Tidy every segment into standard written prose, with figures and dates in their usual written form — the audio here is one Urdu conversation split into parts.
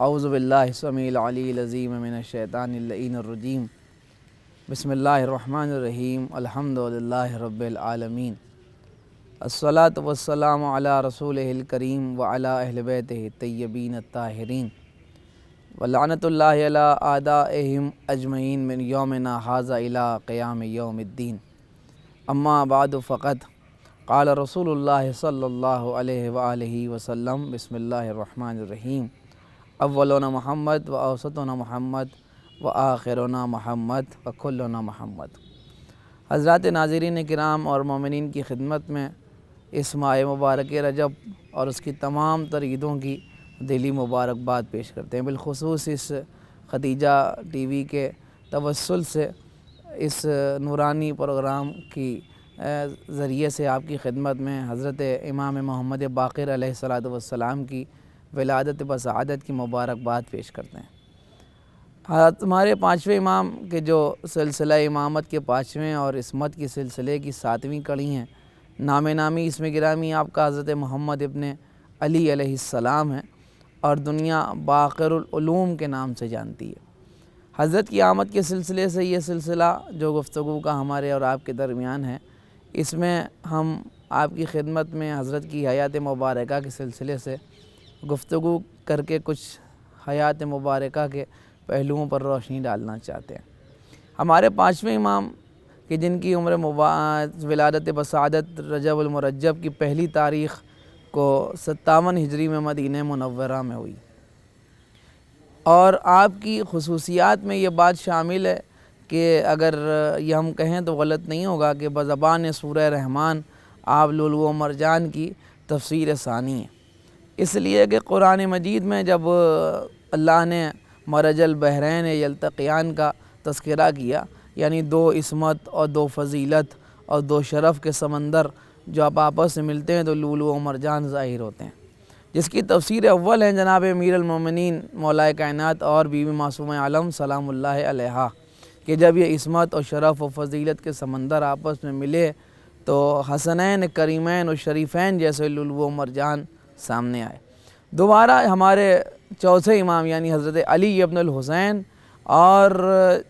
اعوذ باللہ السمیع العلی العظیم من الشیطان اللعین الرجیم بسم اللہ الرحمن الرحیم الحمدللہ رب العالمین الصلاۃ والسلام علی رسولہ الکریم وعلی اہل بیتہ الطیبین الطاہرین ولعنۃ اللہ علی اعدائہم اجمعین من یومنا ھذا الی قیام یوم الدین اما بعد فقط قال رسول اللہ صلی اللہ علیہ وآلہ وسلم بسم اللہ الرحمن الرحیم اولنا محمد و اوسطنا محمد و آخرنا محمد و کلنا محمد۔ حضرات ناظرین کرام اور مومنین کی خدمت میں اس ماہ مبارک رجب اور اس کی تمام تر عیدوں کی دلی مبارکباد پیش کرتے ہیں۔ بالخصوص اس خدیجہ ٹی وی کے توسل سے اس نورانی پروگرام کی ذریعے سے آپ کی خدمت میں حضرت امام محمد باقر علیہ السلام کی ولادت بسعادت کی مبارکباد پیش کرتے ہیں۔ ہمارے پانچویں امام کے جو سلسلہ امامت کے پانچویں اور عصمت کی سلسلے کی ساتویں کڑی ہیں، نام نامی اسم گرامی آپ کا حضرت محمد ابن علی علیہ السلام ہے اور دنیا باقر العلوم کے نام سے جانتی ہے۔ حضرت کی آمد کے سلسلے سے یہ سلسلہ جو گفتگو کا ہمارے اور آپ کے درمیان ہے، اس میں ہم آپ کی خدمت میں حضرت کی حیات مبارکہ کے سلسلے سے گفتگو کر کے کچھ حیات مبارکہ کے پہلوؤں پر روشنی ڈالنا چاہتے ہیں۔ ہمارے پانچویں امام کہ جن کی عمر ولادت بسعادت رجب المرجب کی پہلی تاریخ کو 57 ہجری میں مدینہ منورہ میں ہوئی، اور آپ کی خصوصیات میں یہ بات شامل ہے کہ اگر یہ ہم کہیں تو غلط نہیں ہوگا کہ بزبان سورہ رحمان آپ لؤلؤ و مرجان کی تفسیر ثانی ہے، اس لیے کہ قرآن مجید میں جب اللہ نے مرج البحرین یلتقیان کا تذکرہ کیا، یعنی دو عصمت اور دو فضیلت اور دو شرف کے سمندر جو آپ آپس سے ملتے ہیں تو لؤلؤ و مرجان ظاہر ہوتے ہیں، جس کی تفسیر اول ہے جناب امیر المومنین مولا کائنات اور بیوی معصومہ عالم سلام اللہ علیہا، کہ جب یہ عصمت اور شرف و فضیلت کے سمندر آپس میں ملے تو حسنین کریمین اور شریفین جیسے لؤلؤ و مرجان سامنے آئے۔ دوبارہ ہمارے چوتھے امام یعنی حضرت علی ابن الحسین اور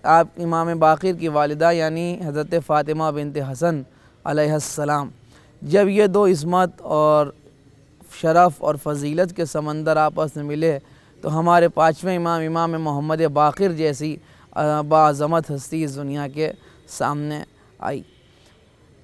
آپ امام باقر کی والدہ یعنی حضرت فاطمہ بنت حسن علیہ السلام، جب یہ دو عصمت اور شرف اور فضیلت کے سمندر آپس میں ملے تو ہمارے پانچویں امام امام محمد باقر جیسی باعظمت ہستی اس دنیا کے سامنے آئی۔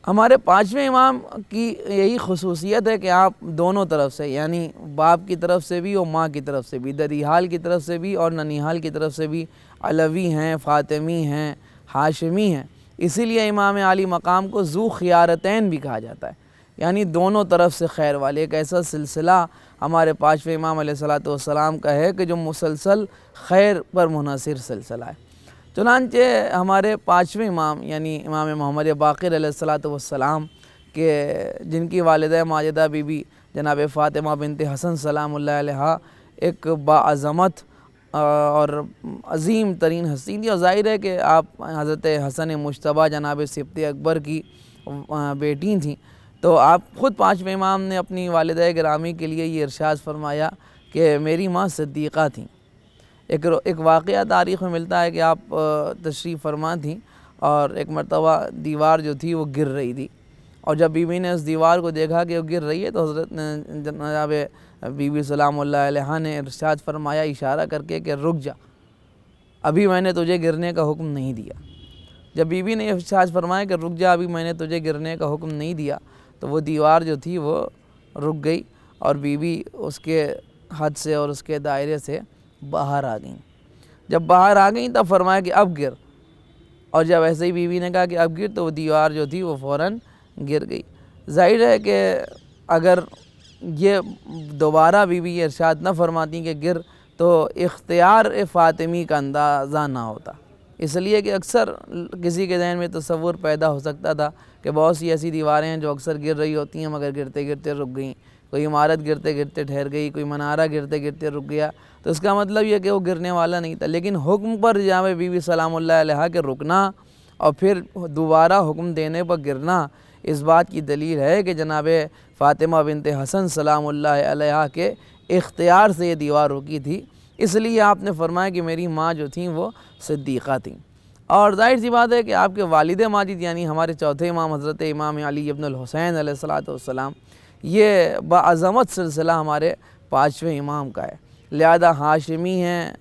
ہمارے پانچویں امام کی یہی خصوصیت ہے کہ آپ دونوں طرف سے یعنی باپ کی طرف سے بھی اور ماں کی طرف سے بھی، ددیحال کی طرف سے بھی اور ننیحال کی طرف سے بھی علوی ہیں، فاطمی ہیں، ہاشمی ہیں، اسی لیے امام عالی مقام کو ذو خیارتین بھی کہا جاتا ہے، یعنی دونوں طرف سے خیر والے۔ ایک ایسا سلسلہ ہمارے پانچویں امام علیہ السلام کا ہے کہ جو مسلسل خیر پر منحصر سلسلہ ہے۔ چنانچہ ہمارے پانچویں امام یعنی امام محمد باقر علیہ السلام کے جن کی والدہ ماجدہ بی بی جناب فاطمہ بنت حسن سلام اللہ علیہا ایک باعظمت اور عظیم ترین ہستی تھی، اور ظاہر ہے کہ آپ حضرت حسن مجتبیٰ جناب سبط اکبر کی بیٹی تھیں، تو آپ خود پانچویں امام نے اپنی والدہ گرامی کے لیے یہ ارشاد فرمایا کہ میری ماں صدیقہ تھیں۔ ایک واقعہ تاریخ میں ملتا ہے کہ آپ تشریف فرما تھیں اور ایک مرتبہ دیوار جو تھی وہ گر رہی تھی، اور جب بی بی نے اس دیوار کو دیکھا کہ وہ گر رہی ہے تو حضرت جناب بی بی سلام اللہ علیہا نے ارشاد فرمایا اشارہ کر کے کہ رک جا، ابھی میں نے تجھے گرنے کا حکم نہیں دیا۔ جب بی بی نے ارشاد فرمایا کہ رک جا، ابھی میں نے تجھے گرنے کا حکم نہیں دیا، تو وہ دیوار جو تھی وہ رک گئی اور بی بی اس کے حد سے اور اس کے دائرے سے باہر آ گئیں۔ جب باہر آ گئیں تب فرمایا کہ اب گر، اور جب ایسے ہی بی بی نے کہا کہ اب گر تو وہ دیوار جو تھی وہ فوراً گر گئی۔ ظاہر ہے کہ اگر یہ دوبارہ بی بی یہ ارشاد نہ فرماتی کہ گر تو اختیار فاطمی کا اندازہ نہ ہوتا، اس لیے کہ اکثر کسی کے ذہن میں تصور پیدا ہو سکتا تھا کہ بہت سی ایسی دیواریں ہیں جو اکثر گر رہی ہوتی ہیں مگر گرتے گرتے رک گئیں، کوئی عمارت گرتے گرتے ٹھہر گئی، کوئی منارہ گرتے گرتے رک گیا، تو اس کا مطلب یہ کہ وہ گرنے والا نہیں تھا، لیکن حکم پر جناب بی بی سلام اللہ علیہا کے رکنا اور پھر دوبارہ حکم دینے پر گرنا اس بات کی دلیل ہے کہ جناب فاطمہ بنت حسن سلام اللہ علیہا کے اختیار سے یہ دیوار رکی تھی، اس لیے آپ نے فرمایا کہ میری ماں جو تھیں وہ صدیقہ تھیں۔ اور ظاہر سی بات ہے کہ آپ کے والد ماجد یعنی ہمارے چوتھے امام حضرت امام علی ابن الحسین علیہ السلام یہ بعظمت سلسلہ ہمارے پانچویں امام کا ہے، لہذا ہاشمی ہیں،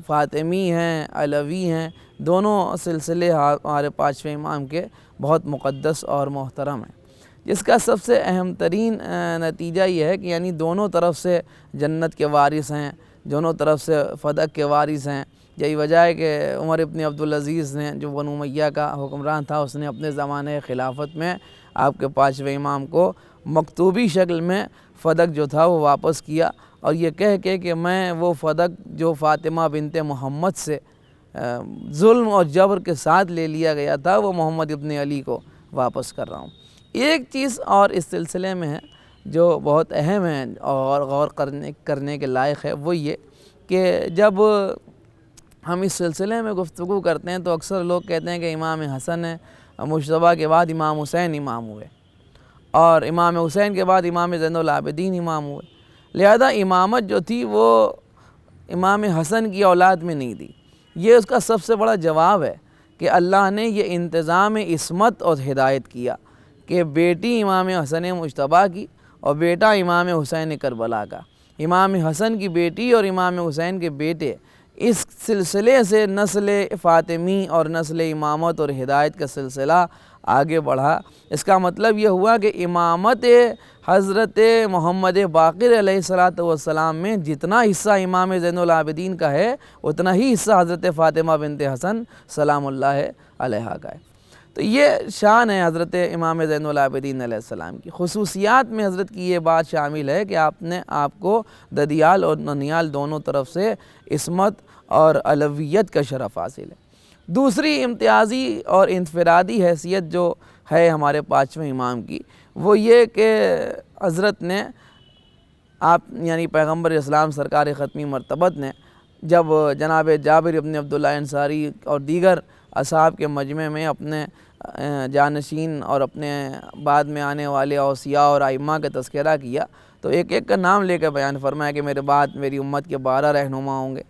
فاطمی ہیں، علوی ہیں، دونوں سلسلے ہمارے پانچویں امام کے بہت مقدس اور محترم ہیں، جس کا سب سے اہم ترین نتیجہ یہ ہے کہ یعنی دونوں طرف سے جنت کے وارث ہیں، دونوں طرف سے فدق کے وارث ہیں۔ یہی وجہ ہے کہ عمر ابن عبدالعزیز نے جو بنو امیہ کا حکمران تھا، اس نے اپنے زمانے خلافت میں آپ کے پانچویں امام کو مکتوبی شکل میں فدق جو تھا وہ واپس کیا، اور یہ کہہ کے کہ میں وہ فدق جو فاطمہ بنت محمد سے ظلم اور جبر کے ساتھ لے لیا گیا تھا وہ محمد ابن علی کو واپس کر رہا ہوں۔ ایک چیز اور اس سلسلے میں ہے جو بہت اہم ہے اور غور کرنے کے لائق ہے، وہ یہ کہ جب ہم اس سلسلے میں گفتگو کرتے ہیں تو اکثر لوگ کہتے ہیں کہ امام حسن مجتبیٰ کے بعد امام حسین امام ہوئے، اور امام حسین کے بعد امام زین العابدین امام ہوئے، لہذا امامت جو تھی وہ امام حسن کی اولاد میں نہیں دی۔ یہ اس کا سب سے بڑا جواب ہے کہ اللہ نے یہ انتظام عصمت اور ہدایت کیا کہ بیٹی امام حسن مجتبیٰ کی اور بیٹا امام حسین کربلا کا، امام حسن کی بیٹی اور امام حسین کے بیٹے، اس سلسلے سے نسل فاطمی اور نسل امامت اور ہدایت کا سلسلہ آگے بڑھا۔ اس کا مطلب یہ ہوا کہ امامت حضرت محمد باقر علیہ السلام میں جتنا حصہ امام زین العابدین کا ہے اتنا ہی حصہ حضرت فاطمہ بنت حسن سلام اللہ علیہا کا ہے۔ تو یہ شان ہے حضرت امام زین العابدین علیہ السلام کی۔ خصوصیات میں حضرت کی یہ بات شامل ہے کہ آپ نے آپ کو ددیال اور ننیال دونوں طرف سے عصمت اور علویت کا شرف حاصل ہے۔ دوسری امتیازی اور انفرادی حیثیت جو ہے ہمارے پانچویں امام کی، وہ یہ کہ حضرت نے آپ یعنی پیغمبر اسلام سرکار ختمی مرتبت نے جب جناب جابر ابن عبداللہ انصاری اور دیگر اصحاب کے مجمع میں اپنے جانشین اور اپنے بعد میں آنے والے اوصیاء اور ائمہ کا تذکرہ کیا تو ایک ایک کا نام لے کر بیان فرمایا کہ میرے بعد میری امت کے 12 رہنما ہوں گے،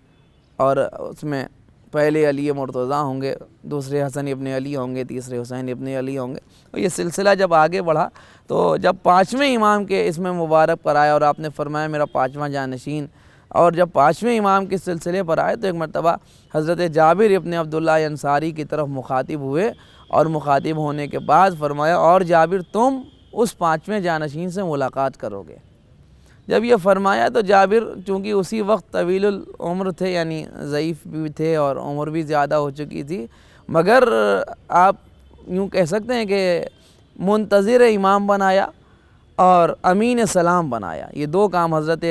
اور اس میں پہلے علی مرتضیٰ ہوں گے، دوسرے حسن ابن علی ہوں گے، تیسرے حسین ابن علی ہوں گے۔ اور یہ سلسلہ جب آگے بڑھا تو جب پانچویں امام کے اس میں مبارک پر آیا اور آپ نے فرمایا میرا پانچواں جانشین، اور جب پانچویں امام کے سلسلے پر آئے تو ایک مرتبہ حضرت جابر ابن عبداللہ انصاری کی طرف مخاطب ہوئے، اور مخاطب ہونے کے بعد فرمایا اور جابر تم اس پانچویں جانشین سے ملاقات کرو گے۔ جب یہ فرمایا تو جابر چونکہ اسی وقت طویل العمر تھے، یعنی ضعیف بھی تھے اور عمر بھی زیادہ ہو چکی تھی، مگر آپ یوں کہہ سکتے ہیں کہ منتظر امام بنایا اور امین سلام بنایا۔ یہ دو کام حضرت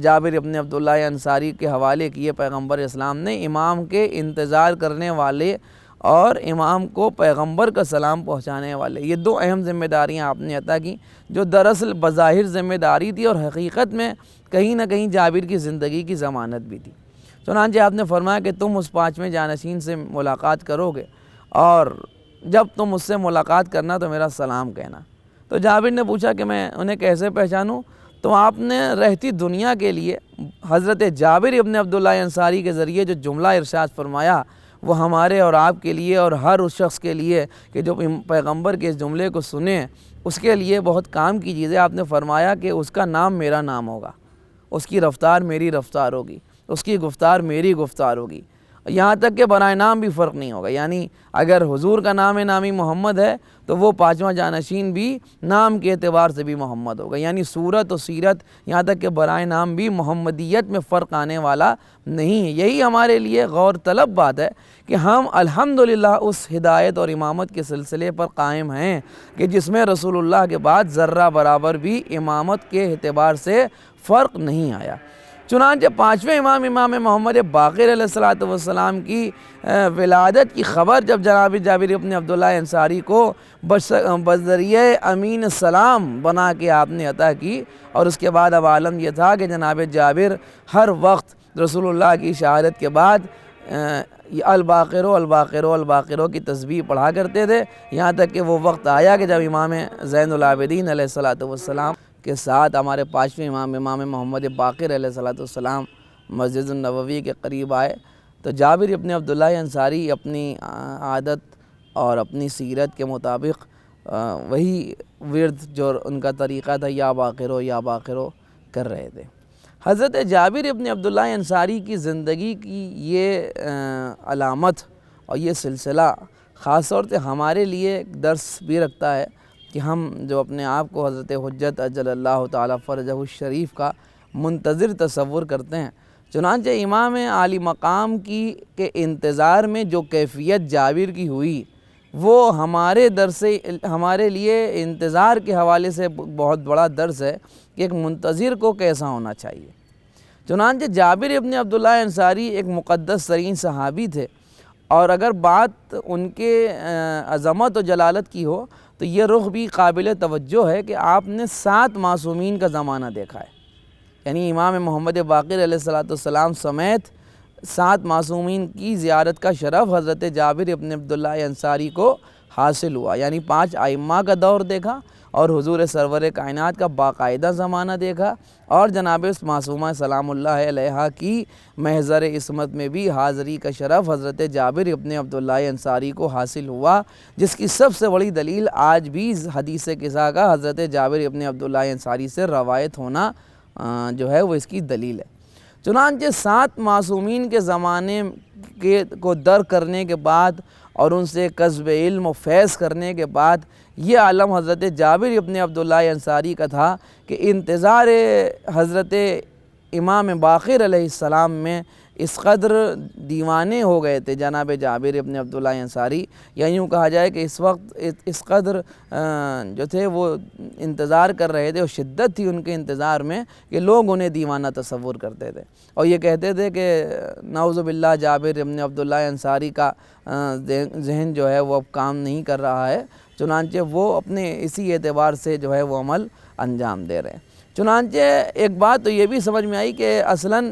جابر ابن عبداللہ انصاری کے حوالے کیے پیغمبر اسلام نے، امام کے انتظار کرنے والے اور امام کو پیغمبر کا سلام پہنچانے والے۔ یہ دو اہم ذمہ داریاں آپ نے عطا کی، جو دراصل بظاہر ذمہ داری تھی اور حقیقت میں کہیں نہ کہیں جابر کی زندگی کی ضمانت بھی تھی۔ چنانچہ آپ نے فرمایا کہ تم اس پانچویں جانشین سے ملاقات کرو گے، اور جب تم اس سے ملاقات کرنا تو میرا سلام کہنا۔ تو جابر نے پوچھا کہ میں انہیں کیسے پہچانوں؟ تو آپ نے رہتی دنیا کے لیے حضرت جابر ابن عبداللہ انصاری کے ذریعے جو جملہ ارشاد فرمایا وہ ہمارے اور آپ کے لیے اور ہر اس شخص کے لیے کہ جو پیغمبر کے اس جملے کو سنے اس کے لیے بہت کام کی چیز ہے۔ آپ نے فرمایا کہ اس کا نام میرا نام ہوگا، اس کی رفتار میری رفتار ہوگی، اس کی گفتار میری گفتار ہوگی، یہاں تک کہ برائے نام بھی فرق نہیں ہوگا۔ یعنی اگر حضور کا نام نامی محمد ہے تو وہ پانچواں جانشین بھی نام کے اعتبار سے بھی محمد ہوگا، یعنی صورت و سیرت یہاں تک کہ برائے نام بھی محمدیت میں فرق آنے والا نہیں ہے۔ یہی ہمارے لیے غور طلب بات ہے کہ ہم الحمدللہ اس ہدایت اور امامت کے سلسلے پر قائم ہیں کہ جس میں رسول اللہ کے بعد ذرہ برابر بھی امامت کے اعتبار سے فرق نہیں آیا۔ چنانچہ پانچویں امام محمد باقر علیہ السلام کی ولادت کی خبر جب جناب جابر ابن عبداللہ انصاری کو بذریعہ امین سلام بنا کے آپ نے عطا کی، اور اس کے بعد اب عالم یہ تھا کہ جناب جابر ہر وقت رسول اللہ کی شہادت کے بعد الباقر الباقر کی تسبیح پڑھا کرتے تھے، یہاں تک کہ وہ وقت آیا کہ جب امام زین العابدین علیہ السلام کے ساتھ ہمارے پانچویں امام محمد باقر علیہ السلام مسجد النبوی کے قریب آئے تو جابر ابن عبداللہ انصاری اپنی عادت اور اپنی سیرت کے مطابق وہی ورد جو ان کا طریقہ تھا یا باقرو یا باقرو کر رہے تھے۔ حضرت جابر ابن عبداللہ انصاری کی زندگی کی یہ علامت اور یہ سلسلہ خاص طور سے ہمارے لیے ایک درس بھی رکھتا ہے کہ ہم جو اپنے آپ کو حضرت حجت اجل اللہ تعالی فرجہ الشریف کا منتظر تصور کرتے ہیں، چنانچہ امام عالی مقام کے انتظار میں جو کیفیت جابر کی ہوئی وہ ہمارے لیے انتظار کے حوالے سے بہت بڑا درس ہے کہ ایک منتظر کو کیسا ہونا چاہیے۔ چنانچہ جابر ابن عبداللہ انصاری ایک مقدس ترین صحابی تھے، اور اگر بات ان کے عظمت و جلالت کی ہو تو یہ رخ بھی قابل توجہ ہے کہ آپ نے 7 معصومین کا زمانہ دیکھا ہے، یعنی امام محمد باقر علیہ السلام سمیت 7 معصومین کی زیارت کا شرف حضرت جابر ابن عبداللہ انصاری کو حاصل ہوا، یعنی 5 ائمہ کا دور دیکھا اور حضور سرور کائنات کا باقاعدہ زمانہ دیکھا، اور جناب معصومہ سلام اللہ علیہا کی محضر عصمت میں بھی حاضری کا شرف حضرت جابر ابن عبداللہ انصاری کو حاصل ہوا، جس کی سب سے بڑی دلیل آج بھی حدیث قصہ کا حضرت جابر ابن عبداللہ انصاری سے روایت ہونا جو ہے وہ اس کی دلیل ہے۔ چنانچہ 7 معصومین کے زمانے کو در کرنے کے بعد اور ان سے کسب علم و فیض کرنے کے بعد یہ عالم حضرت جابر ابن عبداللہ انصاری کا تھا کہ انتظار حضرت امام باقر علیہ السلام میں اس قدر دیوانے ہو گئے تھے جناب جابر ابن عبداللہ انصاری، یا یوں کہا جائے کہ اس وقت اس قدر جو تھے وہ انتظار کر رہے تھے اور شدت تھی ان کے انتظار میں کہ لوگ انہیں دیوانہ تصور کرتے تھے، اور یہ کہتے تھے کہ نعوذ باللہ جابر ابن عبداللہ انصاری کا ذہن جو ہے وہ اب کام نہیں کر رہا ہے، چنانچہ وہ اپنے اسی اعتبار سے جو ہے وہ عمل انجام دے رہے ہیں۔ چنانچہ ایک بات تو یہ بھی سمجھ میں آئی کہ اصلاً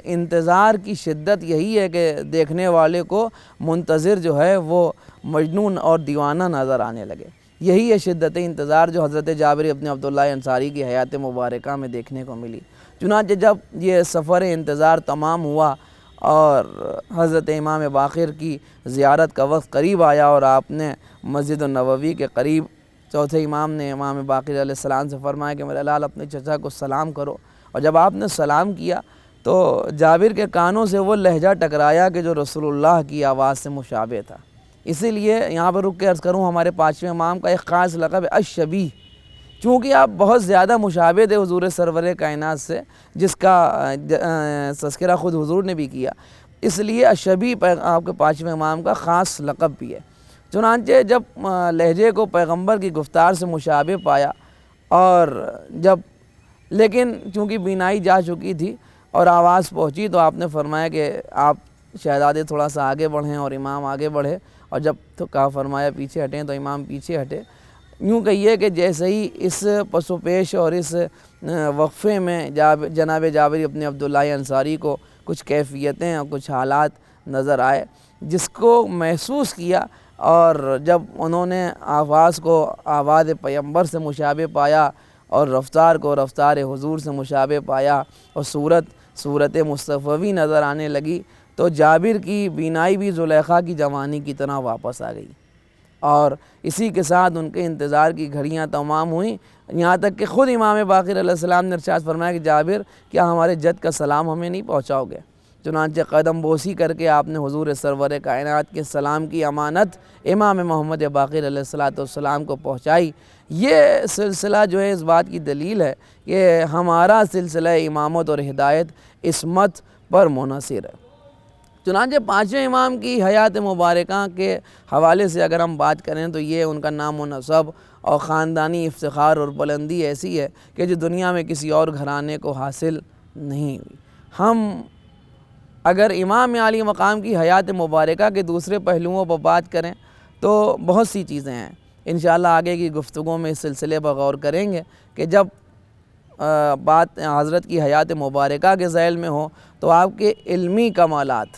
انتظار کی شدت یہی ہے کہ دیکھنے والے کو منتظر جو ہے وہ مجنون اور دیوانہ نظر آنے لگے، یہی ہے شدت انتظار جو حضرت جابر ابن عبداللہ انصاری کی حیات مبارکہ میں دیکھنے کو ملی۔ چنانچہ جب یہ سفر انتظار تمام ہوا اور حضرت امام باقر کی زیارت کا وقت قریب آیا اور آپ نے مسجد النبوی کے قریب چوتھے امام نے امام باقر علیہ السلام سے فرمایا کہ میرے لال اپنے چچا کو سلام کرو، اور جب آپ نے سلام کیا تو جابر کے کانوں سے وہ لہجہ ٹکرایا کہ جو رسول اللہ کی آواز سے مشابہ تھا۔ اسی لیے یہاں پر رک کے عرض کروں، ہمارے 5ویں امام کا ایک خاص لقب ہے الشبیہ، چونکہ آپ بہت زیادہ مشابہ تھے حضور سرور کائنات سے، جس کا تذکرہ خود حضور نے بھی کیا، اس لیے الشبیہ آپ کے 5ویں امام کا خاص لقب بھی ہے۔ چنانچہ جب لہجے کو پیغمبر کی گفتار سے مشابہ پایا، اور لیکن چونکہ بینائی جا چکی تھی اور آواز پہنچی تو آپ نے فرمایا کہ آپ شہزادے تھوڑا سا آگے بڑھیں اور امام آگے بڑھے، اور جب تو کہا فرمایا پیچھے ہٹیں تو امام پیچھے ہٹے۔ یوں کہیے کہ جیسے ہی اس پس و پیش اور اس وقفے میں جناب جابر ابن عبداللہ انصاری کو کچھ کیفیتیں اور کچھ حالات نظر آئے جس کو محسوس کیا، اور جب انہوں نے آواز کو آواز پیغمبر سے مشابہ پایا اور رفتار کو رفتار حضور سے مشابہ پایا اور صورت مصطفی نظر آنے لگی، تو جابر کی بینائی بھی زلیخا کی جوانی کی طرح واپس آ گئی، اور اسی کے ساتھ ان کے انتظار کی گھڑیاں تمام ہوئیں، یہاں تک کہ خود امام باقر علیہ السلام نے ارشاد فرمایا کہ جابر کیا ہمارے جد کا سلام ہمیں نہیں پہنچاؤ گے؟ چنانچہ قدم بوسی کر کے آپ نے حضور سرور کائنات کے سلام کی امانت امام محمد باقر علیہ السلام کو پہنچائی۔ یہ سلسلہ جو ہے اس بات کی دلیل ہے کہ ہمارا سلسلہ امامت اور ہدایت عصمت پر منحصر ہے۔ چنانچہ 5ویں امام کی حیات مبارکہ کے حوالے سے اگر ہم بات کریں تو یہ ان کا نام و نسب اور خاندانی افتخار اور بلندی ایسی ہے کہ جو دنیا میں کسی اور گھرانے کو حاصل نہیں ہوئی۔ ہم اگر امام عالی مقام کی حیات مبارکہ کے دوسرے پہلوؤں پر بات کریں تو بہت سی چیزیں ہیں، انشاءاللہ آگے کی گفتگو میں اس سلسلے پر غور کریں گے کہ جب بات حضرت کی حیات مبارکہ کے ذیل میں ہو تو آپ کے علمی کمالات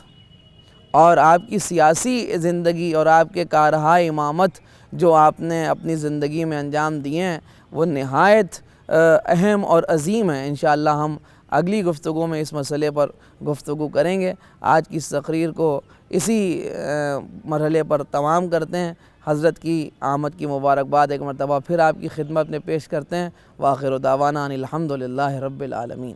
اور آپ کی سیاسی زندگی اور آپ کے کارہا امامت جو آپ نے اپنی زندگی میں انجام دیے ہیں وہ نہایت اہم اور عظیم ہیں۔ انشاءاللہ ہم اگلی گفتگو میں اس مسئلے پر گفتگو کریں گے۔ آج کی اس تقریر کو اسی مرحلے پر تمام کرتے ہیں۔ حضرت کی آمد کی مبارکباد ایک مرتبہ پھر آپ کی خدمت میں پیش کرتے ہیں۔ وآخر دعوانا ان الحمد للہ رب العالمین۔